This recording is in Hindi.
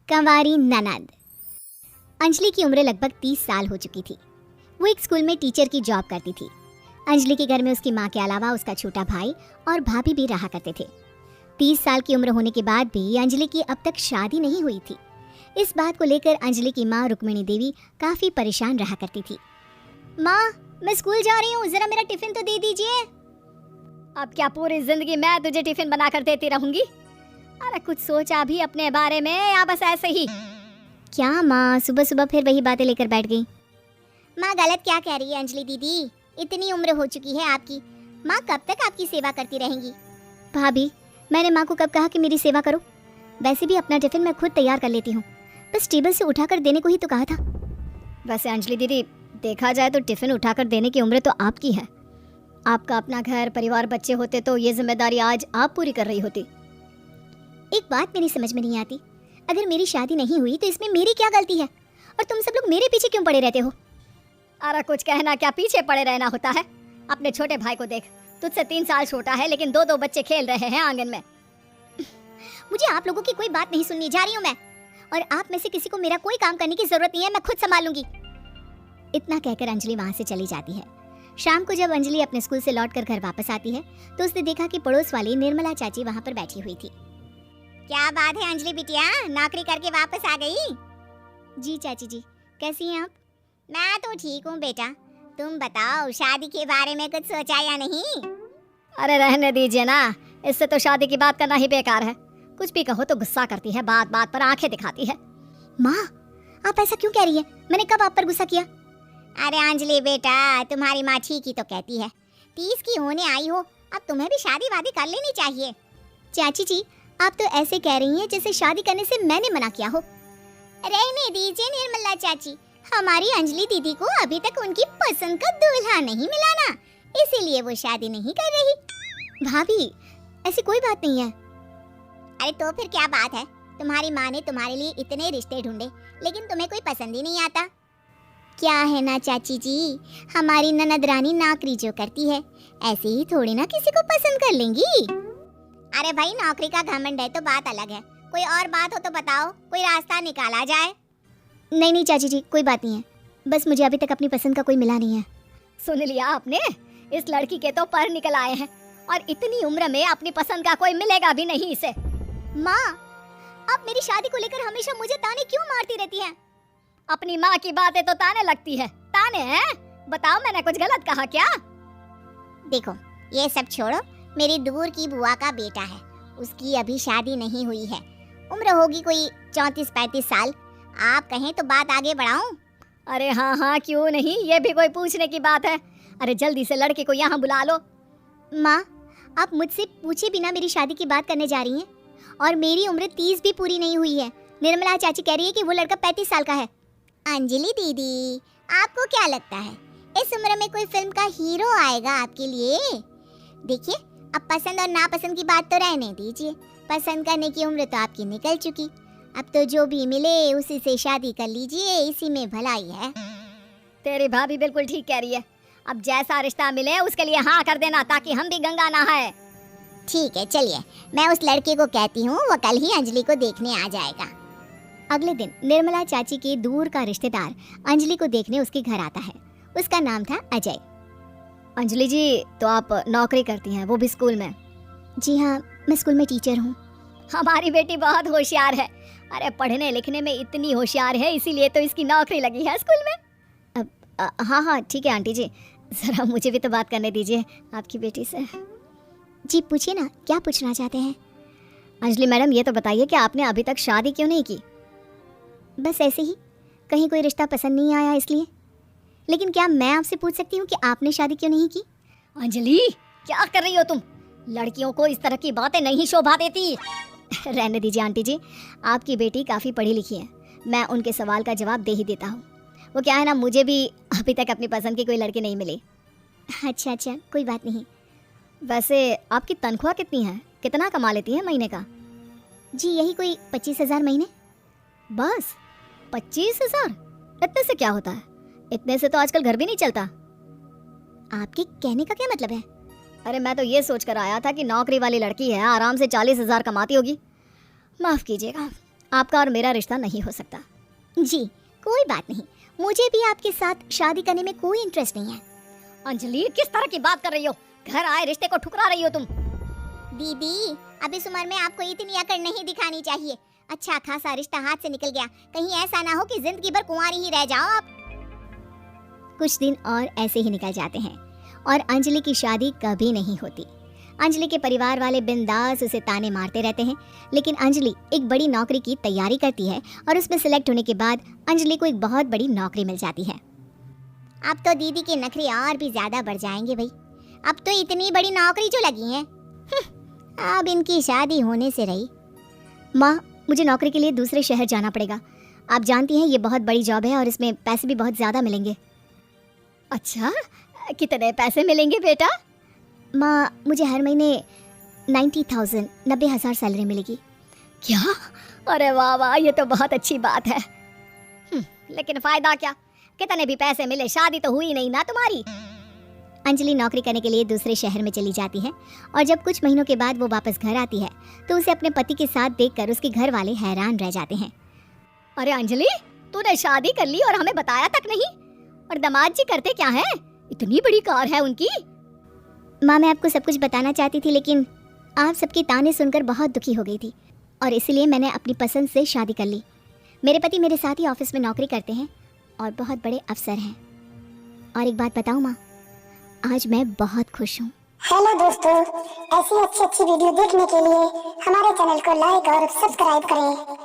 कंवारी ननद। अंजलि की उम्र लगभग 30 साल हो चुकी थी। वो एक स्कूल में टीचर की जॉब करती थी। अंजलि के घर में उसकी माँ के अलावा उसका छोटा भाई और भाभी भी रहा करते थे। 30 साल की उम्र होने के बाद भी अंजलि की अब तक शादी नहीं हुई थी। इस बात को लेकर अंजलि की माँ रुक्मिणी देवी काफी परेशान रहा करती थी। माँ, मैं स्कूल जा रही हूँ, जरा मेरा टिफिन तो दे दीजिए। अब क्या पूरी जिंदगी मैं तुझे टिफिन बनाकर देती रहूंगी? अरे कुछ सोचा भी अपने बारे में या बस ऐसे ही? क्या माँ, सुबह सुबह फिर वही बातें लेकर बैठ गई। माँ गलत क्या कह रही है अंजलि दीदी, इतनी उम्र हो चुकी है आपकी, माँ कब तक आपकी सेवा करती रहेंगी? भाभी, मैंने माँ को कब कहा कि मेरी सेवा करो? वैसे भी अपना टिफिन मैं खुद तैयार कर लेती हूँ, बस टेबल से उठाकर देने को ही तो कहा था। वैसे अंजलि दीदी, देखा जाए तो टिफिन उठाकर देने की उम्र तो आपकी है। आपका अपना घर परिवार बच्चे होते तो ये जिम्मेदारी आज आप पूरी कर रही होती। एक बात मेरी समझ में नहीं आती, अगर मेरी शादी नहीं हुई तो इसमें मेरी क्या गलती है और तुम सब लोग मेरे पीछे क्यों पड़े रहते हो? अरे कुछ कहना क्या पीछे पड़े रहना होता है? अपने छोटे भाई को देख, तुझसे 3 साल छोटा है लेकिन 2-2 बच्चे खेल रहे हैं आंगन में। मुझे आप लोगों की कोई बात नहीं सुननी, जा रही हूँ मैं। और आप में से किसी को मेरा कोई काम करने की जरूरत नहीं है, मैं खुद संभाल लूंगी। इतना कहकर अंजलि वहाँ से चली जाती है। शाम को जब अंजलि अपने स्कूल से लौटकर घर वापस आती है तो उसने देखा कि पड़ोस वाली निर्मला चाची वहाँ पर बैठी हुई थी। क्या बात है अंजलि बिटिया, नौकरी करके वापस आ गई? जी चाची जी, कैसी हैं आप? मैं तो ठीक हूँ बेटा, तुम बताओ शादी के बारे में कुछ सोचा या नहीं? अरे रहने दीजिए ना, इससे तो शादी की बात करना ही बेकार है। कुछ भी कहो तो गुस्सा करती है, बात बात पर आंखें दिखाती है। माँ, आप ऐसा क्यों कह रही है? मैंने कब आप पर गुस्सा किया? अरे अंजलि बेटा, तुम्हारी माँ ठीक ही तो कहती है, 30 की होने आई हो, अब तुम्हें भी शादी वादी कर लेनी चाहिए। चाची जी, आप तो ऐसे कह रही हैं जैसे शादी करने से मैंने मना किया हो। रहने दीजिए निर्मला चाची, हमारी अंजलि दीदी को अभी तक उनकी पसंद का दूल्हा नहीं मिला ना, इसीलिए वो शादी नहीं कर रही। भाभी, ऐसी कोई बात नहीं है। अरे तो फिर क्या बात है? तुम्हारी माँ ने तुम्हारे लिए इतने रिश्ते ढूंढे लेकिन तुम्हें कोई पसंद ही नहीं आता। क्या है ना चाची जी, हमारी ननद रानी नौकरी जो करती है ऐसे ही थोड़ी ना किसी को पसंद कर लेंगी। अरे भाई, नौकरी का घमंड है तो बात अलग है, कोई और बात हो तो बताओ, कोई रास्ता निकाला जाए। नहीं नहीं चाची जी, कोई बात नहीं है, बस मुझे अभी तक अपनी पसंद का कोई मिला नहीं है। सुन लिया आपने, इस लड़की के तो पर निकल आए हैं और इतनी उम्र में अपनी पसंद का कोई मिलेगा भी नहीं इसे। माँ, आप मेरी शादी को लेकर हमेशा मुझे ताने क्यों मारती रहती हैं? अपनी माँ की बातें तो ताने लगती है। ताने हैं? बताओ, मैंने कुछ गलत कहा क्या? देखो, ये सब छोड़ो, मेरी दूर की बुआ का बेटा है, उसकी अभी शादी नहीं हुई है, उम्र होगी कोई 34-35 साल। आप कहें तो बात आगे बढ़ाऊं? अरे हाँ हाँ, क्यों नहीं, ये भी कोई पूछने की बात है। अरे जल्दी से लड़के को यहाँ बुला लो। माँ, आप मुझसे पूछे बिना मेरी शादी की बात करने जा रही हैं और मेरी उम्र 30 भी पूरी नहीं हुई है। निर्मला चाची कह रही है कि वो लड़का 35 साल का है। अंजलि दीदी, आपको क्या लगता है इस उम्र में कोई फिल्म का हीरो आएगा आपके लिए? देखिए, अब पसंद और नापसंद की बात तो रहने दीजिए, पसंद करने की उम्र तो आपकी निकल चुकी, अब तो जो भी मिले उसी से शादी कर लीजिए, इसी में भलाई है। तेरी भाभी बिल्कुल ठीक कह रही है, अब जैसा रिश्ता मिले उसके लिए हाँ कर देना ताकि हम भी गंगा नहाए। ठीक है, चलिए मैं उस लड़के को कहती हूँ, वो कल ही अंजलि को देखने आ जाएगा। अगले दिन निर्मला चाची के दूर का रिश्तेदार अंजलि को देखने उसके घर आता है। उसका नाम था अजय। अंजलि जी, तो आप नौकरी करती हैं, वो भी स्कूल में? जी हाँ, मैं स्कूल में टीचर हूँ। हमारी बेटी बहुत होशियार है। अरे पढ़ने लिखने में इतनी होशियार है, इसीलिए तो इसकी नौकरी लगी है स्कूल में। हाँ हाँ ठीक है आंटी जी, जरा मुझे भी तो बात करने दीजिए आपकी बेटी से। जी पूछिए ना, क्या पूछना चाहते हैं? अंजलि मैडम, ये तो बताइए कि आपने अभी तक शादी क्यों नहीं की? बस ऐसे ही, कहीं कोई रिश्ता पसंद नहीं आया इसलिए। लेकिन क्या मैं आपसे पूछ सकती हूँ कि आपने शादी क्यों नहीं की? अंजलि, क्या कर रही हो तुम? लड़कियों को इस तरह की बातें नहीं शोभा देती। रहने दीजिए आंटी जी, आपकी बेटी काफ़ी पढ़ी लिखी है, मैं उनके सवाल का जवाब दे ही देता हूँ। वो क्या है ना, मुझे भी अभी तक अपनी पसंद की कोई लड़की नहीं मिली। अच्छा अच्छा, कोई बात नहीं। वैसे आपकी तनख्वाह कितनी है, कितना कमा लेती है महीने का? जी यही कोई 25,000 महीने। बस 25,000? इतने से क्या होता है? इतने से तो आजकल घर भी नहीं चलता। आपके कहने का क्या मतलब है? अरे मैं तो ये सोच कर आया था कि नौकरी वाली लड़की है, आराम से 40,000 कमाती होगी। माफ़ कीजिएगा, आपका और मेरा रिश्ता नहीं हो सकता। जी कोई बात नहीं, मुझे भी आपके साथ शादी करने में कोई इंटरेस्ट नहीं है। अंजलि, किस तरह की बात कर रही हो? घर आए रिश्ते को ठुकरा रही हो तुम। दीदी अब इस उम्र में आपको इतनी अकड़ नहीं दिखानी चाहिए। अच्छा खासा रिश्ता हाथ से निकल गया, कहीं ऐसा ना हो कि जिंदगी भर कुंवारी ही रह जाओ आप। कुछ दिन और ऐसे ही निकल जाते हैं और अंजलि की शादी कभी नहीं होती। अंजलि के परिवार वाले बिंदास उसे ताने मारते रहते हैं, लेकिन अंजलि एक बड़ी नौकरी की तैयारी करती है और उसमें सिलेक्ट होने के बाद अंजलि को एक बहुत बड़ी नौकरी मिल जाती है। अब तो दीदी के नखरे और भी ज्यादा बढ़ जाएंगे भाई, अब तो इतनी बड़ी नौकरी जो लगी है, अब इनकी शादी होने से रही। माँ, मुझे नौकरी के लिए दूसरे शहर जाना पड़ेगा। आप जानती हैं ये बहुत बड़ी जॉब है और इसमें पैसे भी बहुत ज़्यादा मिलेंगे। अच्छा, कितने पैसे मिलेंगे बेटा? माँ मुझे हर महीने 90,000 सैलरी मिलेगी। क्या? अरे वाह वाह, ये तो बहुत अच्छी बात है। लेकिन फायदा क्या? कितने भी पैसे मिले, शादी तो हुई नहीं ना तुम्हारी। अंजलि नौकरी करने के लिए दूसरे शहर में चली जाती है और जब कुछ महीनों के बाद वो वापस घर आती है तो उसे अपने पति के साथ देखकर उसके घर वाले हैरान रह जाते हैं। अरे अंजलि, तूने शादी कर ली और हमें बताया तक नहीं। और दामाद जी करते क्या है? इतनी बड़ी कार है उनकी। माँ मैं आपको सब कुछ बताना चाहती थी, लेकिन आप सबके ताने सुनकर बहुत दुखी हो गई थी और इसलिए मैंने अपनी पसंद से शादी कर ली। मेरे पति मेरे साथ ही ऑफिस में नौकरी करते हैं और बहुत बड़े अफसर हैं। और एक बात बताऊँ माँ, आज मैं बहुत खुश हूँ। हेलो दोस्तों, ऐसी अच्छी अच्छी वीडियो देखने के लिए हमारे चैनल को लाइक और सब्सक्राइब करें।